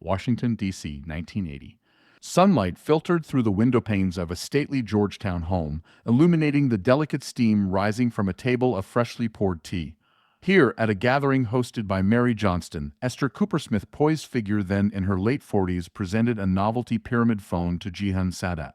Washington, D.C., 1980. Sunlight filtered through the window panes of a stately Georgetown home, illuminating the delicate steam rising from a table of freshly poured tea. Here, at a gathering hosted by Mary Johnston, Esther Coopersmith, poised figure then in her late 40s, presented a novelty pyramid phone to Jihan Sadat.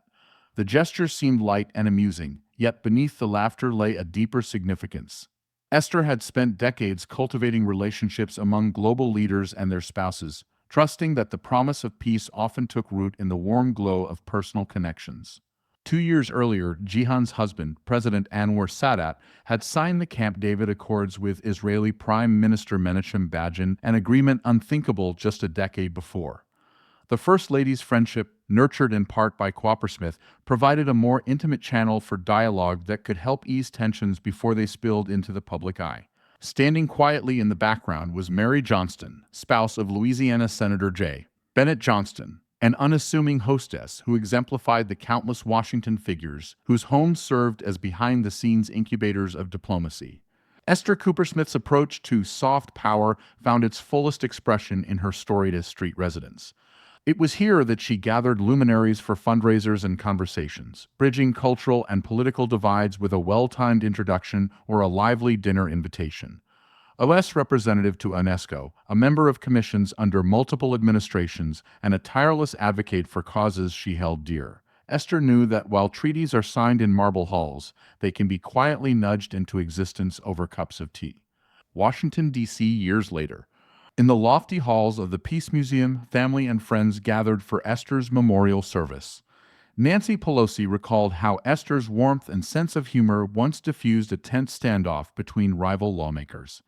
The gesture seemed light and amusing, yet beneath the laughter lay a deeper significance. Esther had spent decades cultivating relationships among global leaders and their spouses, trusting that the promise of peace often took root in the warm glow of personal connections. 2 years earlier, Jihan's husband, President Anwar Sadat, had signed the Camp David Accords with Israeli Prime Minister Menachem Begin, an agreement unthinkable just a decade before. The First Lady's friendship, nurtured in part by Coopersmith, provided a more intimate channel for dialogue that could help ease tensions before they spilled into the public eye. Standing quietly in the background was Mary Johnston, spouse of Louisiana Senator J. Bennett Johnston, an unassuming hostess who exemplified the countless Washington figures whose homes served as behind-the-scenes incubators of diplomacy. Esther Coopersmith's approach to soft power found its fullest expression in her storied street residence. It was here that she gathered luminaries for fundraisers and conversations, bridging cultural and political divides with a well-timed introduction or a lively dinner invitation. A less representative to UNESCO, a member of commissions under multiple administrations, and a tireless advocate for causes she held dear, Esther knew that while treaties are signed in marble halls, they can be quietly nudged into existence over cups of tea. Washington, D.C. years later. In the lofty halls of the Peace Museum, family and friends gathered for Esther's memorial service. Nancy Pelosi recalled how Esther's warmth and sense of humor once diffused a tense standoff between rival lawmakers.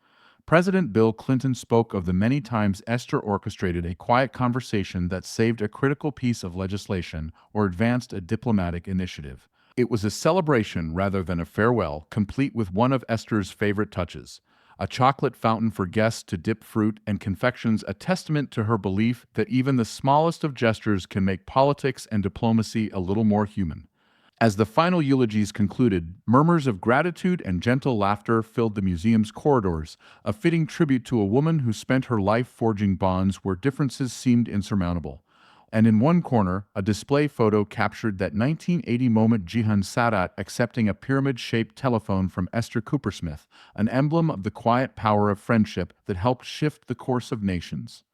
President Bill Clinton spoke of the many times Esther orchestrated a quiet conversation that saved a critical piece of legislation or advanced a diplomatic initiative. It was a celebration rather than a farewell, complete with one of Esther's favorite touches: a chocolate fountain for guests to dip fruit and confections, a testament to her belief that even the smallest of gestures can make politics and diplomacy a little more human. As the final eulogies concluded, murmurs of gratitude and gentle laughter filled the museum's corridors, a fitting tribute to a woman who spent her life forging bonds where differences seemed insurmountable. And in one corner, a display photo captured that 1980 moment: Jihan Sadat accepting a pyramid-shaped telephone from Esther Coopersmith, an emblem of the quiet power of friendship that helped shift the course of nations.